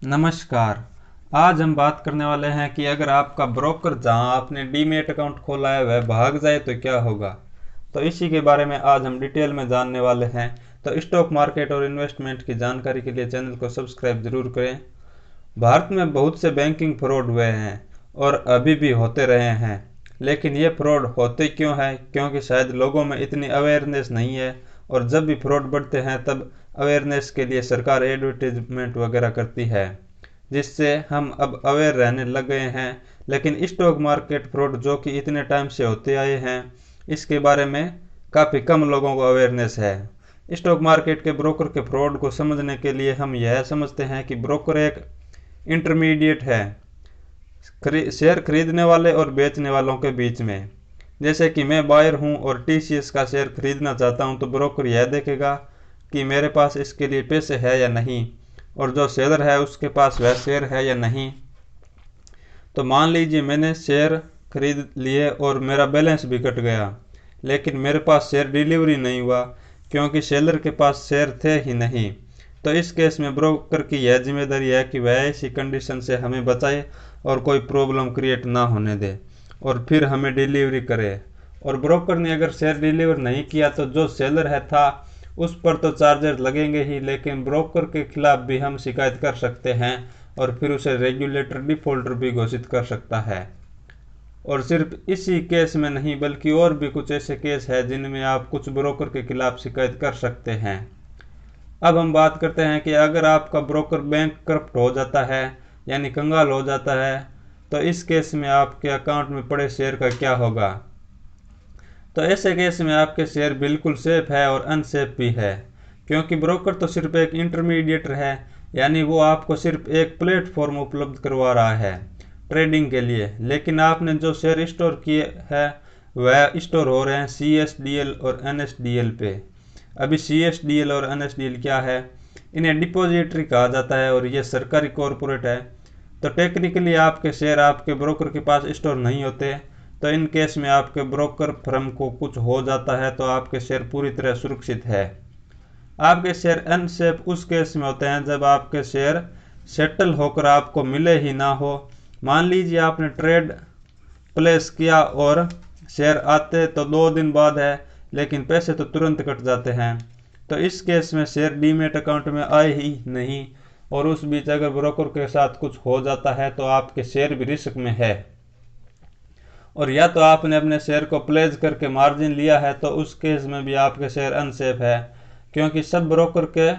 नमस्कार। आज हम बात करने वाले हैं कि अगर आपका ब्रोकर जहां आपने डीमेट अकाउंट खोला है वह भाग जाए तो क्या होगा। तो इसी के बारे में आज हम डिटेल में जानने वाले हैं। तो स्टॉक मार्केट और इन्वेस्टमेंट की जानकारी के लिए चैनल को सब्सक्राइब जरूर करें। भारत में बहुत से बैंकिंग फ्रॉड हुए हैं और अभी भी होते रहे हैं, लेकिन ये फ्रॉड होते क्यों हैं? क्योंकि शायद लोगों में इतनी अवेयरनेस नहीं है, और जब भी फ्रॉड बढ़ते हैं तब अवेयरनेस के लिए सरकार एडवर्टीजमेंट वगैरह करती है, जिससे हम अब अवेयर रहने लग गए हैं। लेकिन स्टॉक मार्केट फ्रॉड जो कि इतने टाइम से होते आए हैं, इसके बारे में काफ़ी कम लोगों को अवेयरनेस है। स्टॉक मार्केट के ब्रोकर के फ्रॉड को समझने के लिए हम यह समझते हैं कि ब्रोकर एक इंटरमीडिएट है शेयर खरीदने वाले और बेचने वालों के बीच में। जैसे कि मैं बायर हूं और टीसीएस का शेयर खरीदना चाहता हूं, तो ब्रोकर यह देखेगा कि मेरे पास इसके लिए पैसे है या नहीं, और जो सेलर है उसके पास वह शेयर है या नहीं। तो मान लीजिए मैंने शेयर खरीद लिए और मेरा बैलेंस भी कट गया, लेकिन मेरे पास शेयर डिलीवरी नहीं हुआ क्योंकि सेलर के पास शेयर थे ही नहीं। तो इस केस में ब्रोकर की यह जिम्मेदारी है कि वह ऐसी कंडीशन से हमें बचाए और कोई प्रॉब्लम क्रिएट ना होने दे, और फिर हमें डिलीवरी करे। और ब्रोकर ने अगर शेयर डिलीवर नहीं किया तो जो सेलर है था उस पर तो चार्जेस लगेंगे ही, लेकिन ब्रोकर के खिलाफ भी हम शिकायत कर सकते हैं और फिर उसे रेगुलेटर डिफॉल्टर भी घोषित कर सकता है। और सिर्फ इसी केस में नहीं बल्कि और भी कुछ ऐसे केस हैं जिनमें आप कुछ ब्रोकर के खिलाफ शिकायत कर सकते हैं। अब हम बात करते हैं कि अगर आपका ब्रोकर बैंक करप्ट हो जाता है, यानी कंगाल हो जाता है, तो इस केस में आपके अकाउंट में पड़े शेयर का क्या होगा। तो ऐसे केस में आपके शेयर बिल्कुल सेफ है और अनसेफ भी है, क्योंकि ब्रोकर तो सिर्फ एक इंटरमीडिएटर है, यानी वो आपको सिर्फ एक प्लेटफॉर्म उपलब्ध करवा रहा है ट्रेडिंग के लिए। लेकिन आपने जो शेयर स्टोर किए हैं वह स्टोर हो रहे हैं CSDL और NSDL पे। अभी CSDL और NSDL क्या है? इन्हें डिपॉजिटरी कहा जाता है और ये सरकारी कॉरपोरेट है। तो टेक्निकली आपके शेयर आपके ब्रोकर के पास स्टोर नहीं होते। तो इन केस में आपके ब्रोकर फर्म को कुछ हो जाता है तो आपके शेयर पूरी तरह सुरक्षित है। आपके शेयर अनसेफ उस केस में होते हैं जब आपके शेयर सेटल होकर आपको मिले ही ना हो। मान लीजिए आपने ट्रेड प्लेस किया और शेयर आते तो 2 दिन बाद है, लेकिन पैसे तो तुरंत कट जाते हैं। तो इस केस में शेयर डीमेट अकाउंट में आए ही नहीं, और उस बीच अगर ब्रोकर के साथ कुछ हो जाता है तो आपके शेयर भी रिस्क में है। और या तो आपने अपने शेयर को प्लेज करके मार्जिन लिया है, तो उस केस में भी आपके शेयर अनसेफ है, क्योंकि सब ब्रोकर के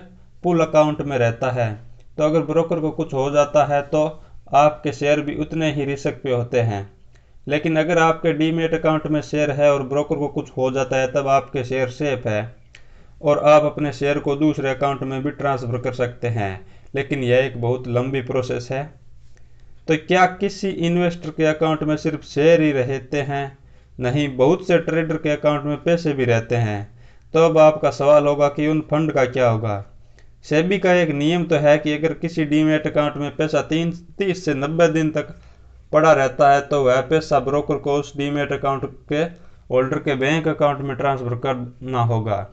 पुल अकाउंट में रहता है। तो अगर ब्रोकर को कुछ हो जाता है तो आपके शेयर भी उतने ही रिस्क पे होते हैं। लेकिन अगर आपके डीमेट अकाउंट में शेयर है और ब्रोकर को कुछ हो जाता है तब आपके शेयर सेफ है, और आप अपने शेयर को दूसरे अकाउंट में भी ट्रांसफ़र कर सकते हैं। लेकिन यह एक बहुत लंबी प्रोसेस है। तो क्या किसी इन्वेस्टर के अकाउंट में सिर्फ शेयर ही रहते हैं? नहीं, बहुत से ट्रेडर के अकाउंट में पैसे भी रहते हैं। तो अब आपका सवाल होगा कि उन फंड का क्या होगा। सेबी का एक नियम तो है कि अगर किसी डीमेट अकाउंट में पैसा 30 से 90 दिन तक पड़ा रहता है तो वह पैसा ब्रोकर को उस डीमेट अकाउंट के होल्डर के बैंक अकाउंट में ट्रांसफ़र करना होगा।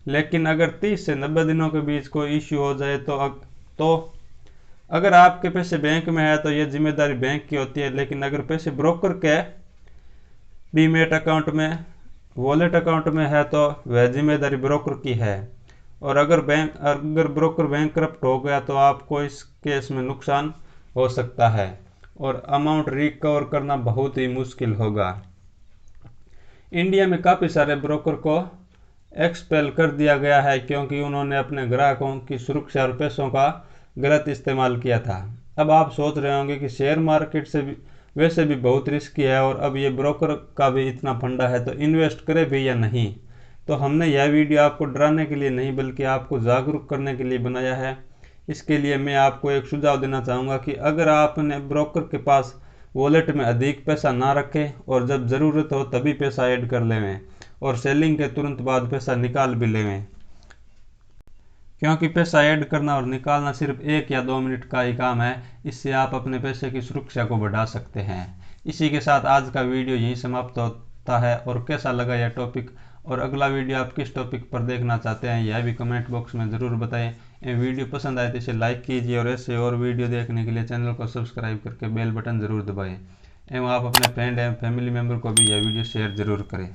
लेकिन अगर 30 से 90 दिनों के बीच कोई इश्यू हो जाए तो अगर आपके पैसे बैंक में है तो यह जिम्मेदारी बैंक की होती है, लेकिन अगर पैसे ब्रोकर के डीमेट अकाउंट में वॉलेट अकाउंट में है तो वह जिम्मेदारी ब्रोकर की है। और अगर ब्रोकर बैंकरप्ट हो गया तो आपको इस केस में नुकसान हो सकता है और अमाउंट रिकवर करना बहुत ही मुश्किल होगा। इंडिया में काफ़ी सारे ब्रोकर को एक्सपेल कर दिया गया है क्योंकि उन्होंने अपने ग्राहकों की सुरक्षा और पैसों का गलत इस्तेमाल किया था। अब आप सोच रहे होंगे कि शेयर मार्केट से भी वैसे भी बहुत रिस्की है और अब ये ब्रोकर का भी इतना फंडा है तो इन्वेस्ट करें भी या नहीं। तो हमने यह वीडियो आपको डराने के लिए नहीं बल्कि आपको जागरूक करने के लिए बनाया है। इसके लिए मैं आपको एक सुझाव देना चाहूँगा कि अगर आपने ब्रोकर के पास वॉलेट में अधिक पैसा ना रखें और जब ज़रूरत हो तभी पैसा ऐड कर लेवें, और सेलिंग के तुरंत बाद पैसा निकाल भी लेवें, क्योंकि पैसा ऐड करना और निकालना सिर्फ 1 या 2 मिनट का ही काम है। इससे आप अपने पैसे की सुरक्षा को बढ़ा सकते हैं। इसी के साथ आज का वीडियो यहीं समाप्त होता है। और कैसा लगा यह टॉपिक और अगला वीडियो आप किस टॉपिक पर देखना चाहते हैं यह भी कमेंट बॉक्स में ज़रूर बताएं। वीडियो पसंद आए तो इसे लाइक कीजिए और ऐसे और वीडियो देखने के लिए चैनल को सब्सक्राइब करके बेल बटन ज़रूर दबाएं एवं आप अपने फ्रेंड एवं फैमिली मेम्बर को भी यह वीडियो शेयर ज़रूर करें।